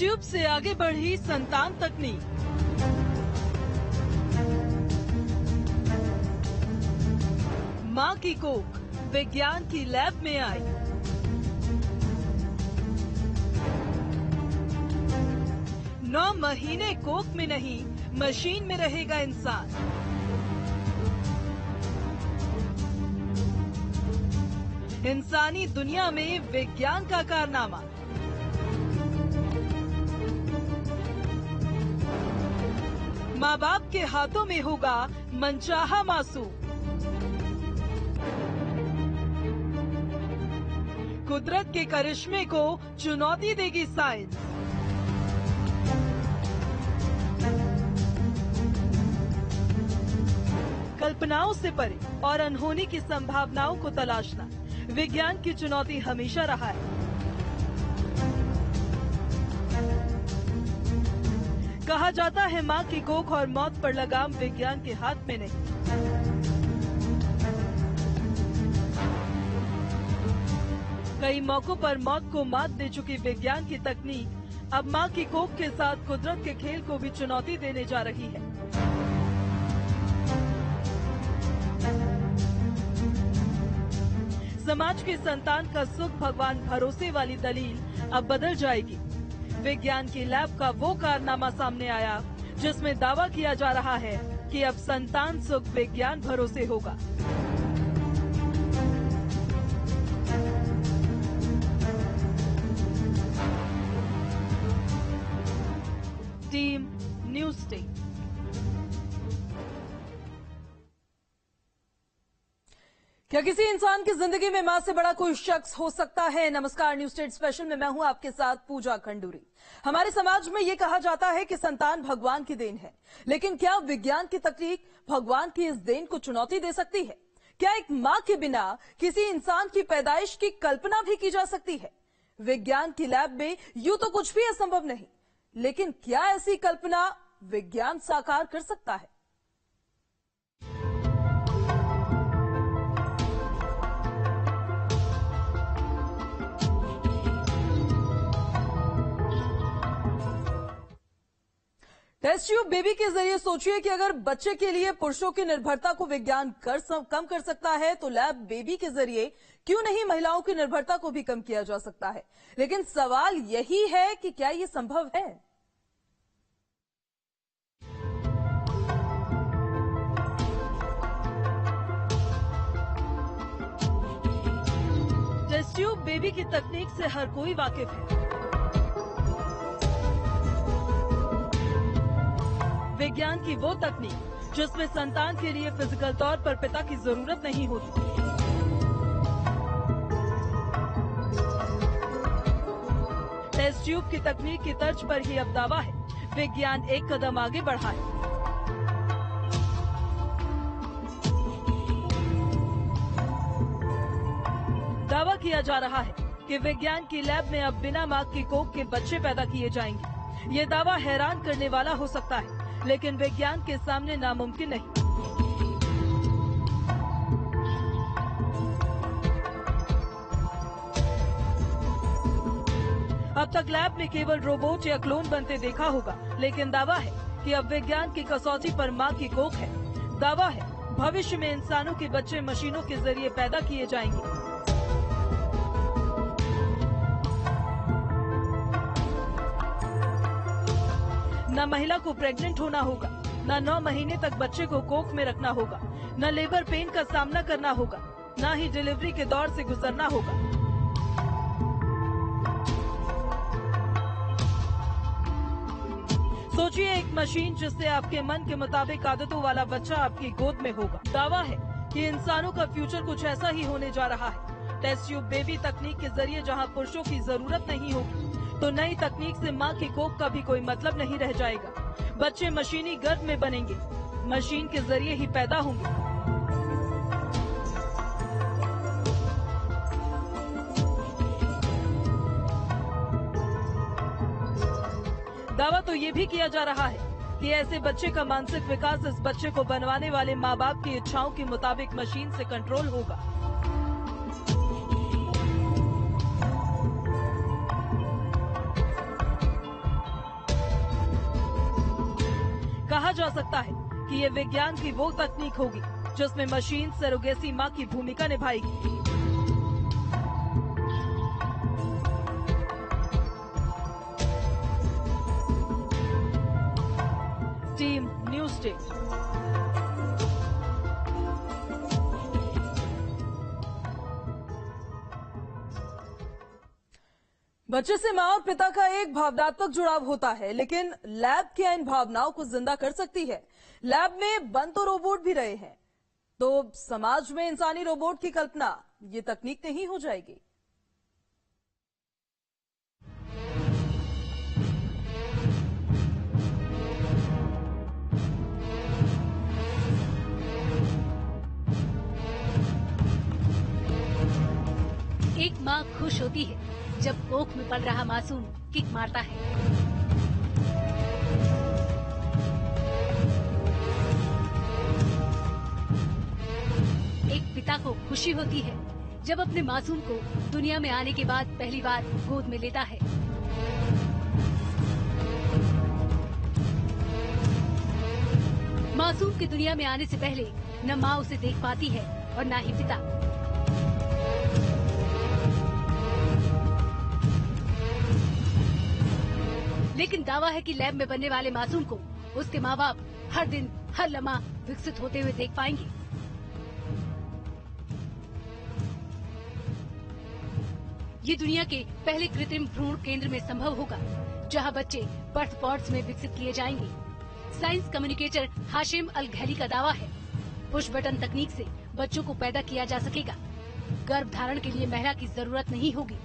Tube से आगे बढ़ी संतान तकनीक। मां की कोख विज्ञान की लैब में आई। नौ महीने कोख में नहीं, मशीन में रहेगा इंसान। इंसानी दुनिया में विज्ञान का कारनामा। माँ बाप के हाथों में होगा मनचाहा मासूम। कुदरत के करिश्मे को चुनौती देगी साइंस। कल्पनाओं से परे और अनहोनी की संभावनाओं को तलाशना विज्ञान की चुनौती हमेशा रहा है। कहा जाता है मां की कोख और मौत पर लगाम विज्ञान के हाथ में नहीं। कई मौकों पर मौत को मात दे चुकी विज्ञान की तकनीक अब मां की कोख के साथ कुदरत के खेल को भी चुनौती देने जा रही है। समाज की संतान का सुख भगवान भरोसे वाली दलील अब बदल जाएगी। विज्ञान की लैब का वो कारनामा सामने आया जिसमें दावा किया जा रहा है कि अब संतान सुख विज्ञान भरोसे होगा। Team news ten. क्या किसी इंसान की जिंदगी में मां से बड़ा कोई शख्स हो सकता है? नमस्कार, न्यूज स्टेट स्पेशल में मैं हूं आपके साथ पूजा खंडूरी। हमारे समाज में यह कहा जाता है कि संतान भगवान की देन है, लेकिन क्या विज्ञान की तकनीक भगवान की इस देन को चुनौती दे सकती है? क्या एक मां के बिना किसी इंसान की पैदाइश की कल्पना भी की जा सकती है? विज्ञान की लैब में यूं तो कुछ भी असंभव नहीं, लेकिन क्या ऐसी कल्पना विज्ञान साकार कर सकता है? टेस्ट ट्यूब बेबी के जरिए सोचिए कि अगर बच्चे के लिए पुरुषों की निर्भरता को विज्ञान कम कर सकता है, तो लैब बेबी के जरिए क्यों नहीं महिलाओं की निर्भरता को भी कम किया जा सकता है। लेकिन सवाल यही है कि क्या ये संभव है? टेस्ट ट्यूब बेबी की तकनीक से हर कोई वाकिफ है। विज्ञान की वो तकनीक जिसमें संतान के लिए फिजिकल तौर पर पिता की जरूरत नहीं होती। टेस्ट ट्यूब की तकनीक की तर्ज पर ही अब दावा है विज्ञान एक कदम आगे बढ़ा है। दावा किया जा रहा है कि विज्ञान की लैब में अब बिना मां की कोख के बच्चे पैदा किए जाएंगे। ये दावा हैरान करने वाला हो सकता है, लेकिन विज्ञान के सामने नामुमकिन नहीं। अब तक लैब में केवल रोबोट या क्लोन बनते देखा होगा, लेकिन दावा है कि अब विज्ञान की कसौटी पर मां की कोख है। दावा है भविष्य में इंसानों के बच्चे मशीनों के जरिए पैदा किए जाएंगे। न महिला को प्रेग्नेंट होना होगा, न 9 महीने तक बच्चे को कोख में रखना होगा, न लेबर पेन का सामना करना होगा, न ही डिलीवरी के दौर से गुजरना होगा। सोचिए एक मशीन जिससे आपके मन के मुताबिक आदतों वाला बच्चा आपकी गोद में होगा। दावा है कि इंसानों का फ्यूचर कुछ ऐसा ही होने जा रहा है। टेस्ट ट्यूब बेबी तकनीक के जरिए जहां पुरुषों की जरूरत नहीं होगी, तो नई तकनीक से मां की कोख का भी कोई मतलब नहीं रह जाएगा। बच्चे मशीनी गर्भ में बनेंगे, मशीन के जरिए ही पैदा होंगे। दावा तो ये भी किया जा रहा है कि ऐसे बच्चे का मानसिक विकास इस बच्चे को बनवाने वाले माँ बाप की इच्छाओं के मुताबिक मशीन से कंट्रोल होगा। कहा जा सकता है कि ये विज्ञान की वो तकनीक होगी जिसमें मशीन सरोगेसी मां की भूमिका निभाएगी। Team news day. बच्चे से मां और पिता का एक भावनात्मक जुड़ाव होता है, लेकिन लैब क्या इन भावनाओं को जिंदा कर सकती है? लैब में बन तो रोबोट भी रहे हैं, तो समाज में इंसानी रोबोट की कल्पना ये तकनीक नहीं हो जाएगी? एक माँ खुश होती है जब कोख में पल रहा मासूम किक मारता है। एक पिता को खुशी होती है जब अपने मासूम को दुनिया में आने के बाद पहली बार गोद में लेता है। मासूम की दुनिया में आने से पहले न माँ उसे देख पाती है और न ही पिता। लेकिन दावा है कि लैब में बनने वाले मासूम को उसके माँ बाप हर दिन हर लम्हा विकसित होते हुए देख पाएंगे। ये दुनिया के पहले कृत्रिम भ्रूण केंद्र में संभव होगा, जहां बच्चे बर्थ पॉड्स में विकसित किए जाएंगे। साइंस कम्युनिकेटर हाशिम अल घैली का दावा है, पुश बटन तकनीक से बच्चों को पैदा किया जा सकेगा। गर्भ धारण के लिए महिला की जरूरत नहीं होगी।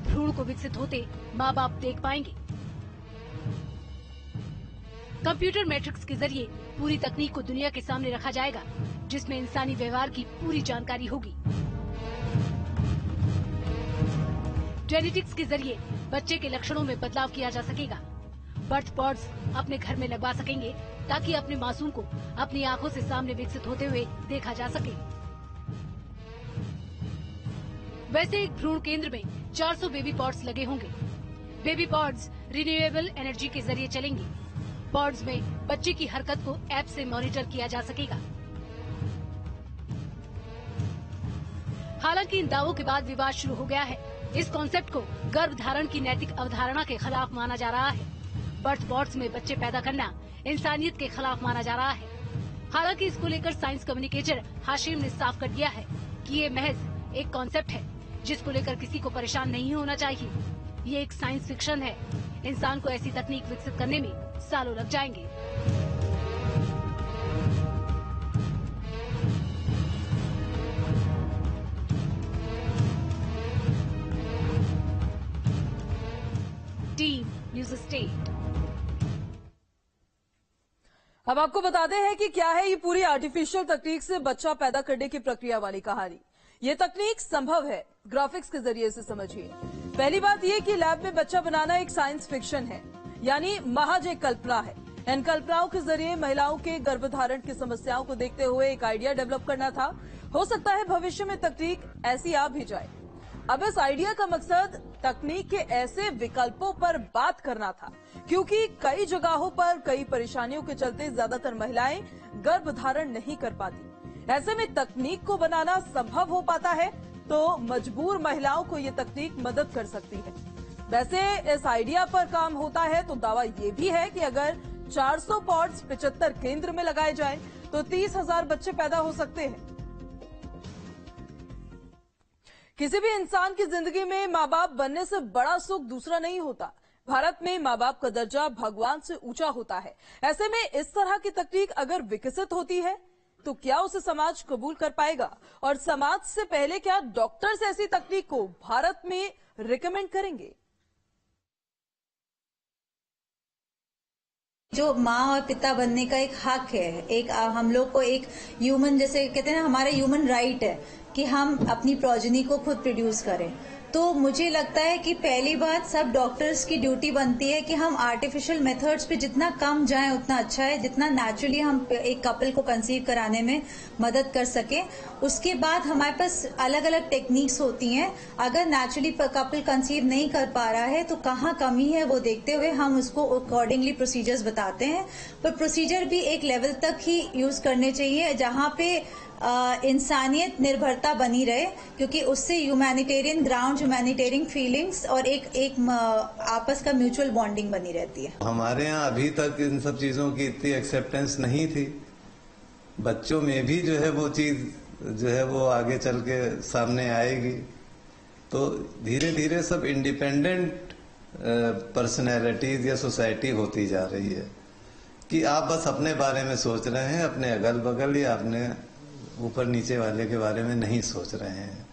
भ्रूण को विकसित होते माँ बाप देख पाएंगे। कंप्यूटर मैट्रिक्स के जरिए पूरी तकनीक को दुनिया के सामने रखा जाएगा, जिसमें इंसानी व्यवहार की पूरी जानकारी होगी। जेनेटिक्स के जरिए बच्चे के लक्षणों में बदलाव किया जा सकेगा। बर्थ पॉड्स अपने घर में लगवा सकेंगे ताकि अपने मासूम को अपनी आंखों से सामने विकसित होते हुए देखा जा सके। वैसे एक भ्रूण केंद्र में 400 बेबी पॉड्स लगे होंगे। बेबी पॉड्स रिन्यूएबल एनर्जी के जरिए चलेंगे। पॉड्स में बच्चे की हरकत को ऐप से मॉनिटर किया जा सकेगा। हालांकि इन दावों के बाद विवाद शुरू हो गया है। इस कॉन्सेप्ट को गर्भ धारण की नैतिक अवधारणा के खिलाफ माना जा रहा है। बर्थ पॉड्स में बच्चे पैदा करना इंसानियत के खिलाफ माना जा रहा है। हालांकि इसको लेकर साइंस कम्युनिकेटर हाशिम ने साफ कर दिया है कि ये महज एक कॉन्सेप्ट है, जिसको लेकर किसी को परेशान नहीं होना चाहिए। ये एक साइंस फिक्शन है। इंसान को ऐसी तकनीक विकसित करने में सालों लग जाएंगे। Team news state. अब आपको बताते हैं कि क्या है ये पूरी आर्टिफिशियल तकनीक से बच्चा पैदा करने की प्रक्रिया वाली कहानी। ये तकनीक संभव है, ग्राफिक्स के जरिए से समझिए। पहली बात ये कि लैब में बच्चा बनाना एक साइंस फिक्शन है, यानी महज एक कल्पना है। इन कल्पनाओं के जरिए महिलाओं के गर्भधारण की समस्याओं को देखते हुए एक आइडिया डेवलप करना था। हो सकता है भविष्य में तकनीक ऐसी आ भी जाए। अब इस आइडिया का मकसद तकनीक के ऐसे विकल्पों पर बात करना था, क्योंकि कई जगहों पर कई परेशानियों के चलते ज्यादातर महिलाएं गर्भधारण नहीं कर पाती। ऐसे में तकनीक को बनाना संभव हो पाता है, तो मजबूर महिलाओं को ये तकनीक मदद कर सकती है। वैसे इस आइडिया पर काम होता है तो दावा ये भी है कि अगर 400 पॉड्स 75 केंद्र में लगाए जाएं तो 30,000 बच्चे पैदा हो सकते हैं। किसी भी इंसान की जिंदगी में माँ बाप बनने से बड़ा सुख दूसरा नहीं होता। भारत में माँ बाप का दर्जा भगवान से ऊंचा होता है। ऐसे में इस तरह की तकनीक अगर विकसित होती है तो क्या उसे समाज कबूल कर पाएगा, और समाज से पहले क्या डॉक्टर्स ऐसी तकनीक को भारत में रिकमेंड करेंगे? जो माँ और पिता बनने का एक हक है, एक हम लोग को एक ह्यूमन, जैसे कहते हैं ना, हमारा ह्यूमन राइट है कि हम अपनी प्रोजेनी को खुद प्रोड्यूस करें। तो मुझे लगता है कि पहली बात सब डॉक्टर्स की ड्यूटी बनती है कि हम आर्टिफिशियल मेथड्स पे जितना कम जाएं उतना अच्छा है, जितना नेचुरली हम एक कपल को कंसीव कराने में मदद कर सके। उसके बाद हमारे पास अलग अलग टेक्निक्स होती हैं। अगर नेचुरली कपल कंसीव नहीं कर पा रहा है तो कहाँ कमी है वो देखते हुए हम उसको अकॉर्डिंगली प्रोसीजर्स बताते हैं। पर प्रोसीजर भी एक लेवल तक ही यूज करने चाहिए जहाँ पे इंसानियत निर्भरता बनी रहे, क्योंकि उससे ह्यूमैनिटेरियन ग्राउंड, ह्यूमैनिटेरियन फीलिंग्स और एक आपस का म्यूचुअल बॉन्डिंग बनी रहती है। हमारे यहाँ अभी तक इन सब चीजों की इतनी एक्सेप्टेंस नहीं थी। बच्चों में भी जो है वो चीज जो है वो आगे चल के सामने आएगी। तो धीरे धीरे सब इंडिपेंडेंट पर्सनैलिटीज या सोसाइटी होती जा रही है कि आप बस अपने बारे में सोच रहे हैं, अपने अगल बगल या अपने ऊपर नीचे वाले के बारे में नहीं सोच रहे हैं।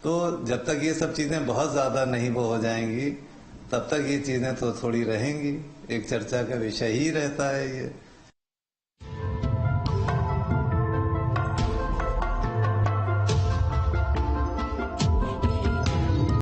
तो जब तक ये सब चीजें बहुत ज्यादा नहीं वो हो जाएंगी तब तक ये चीजें तो थोड़ी रहेंगी, एक चर्चा का विषय ही रहता है ये।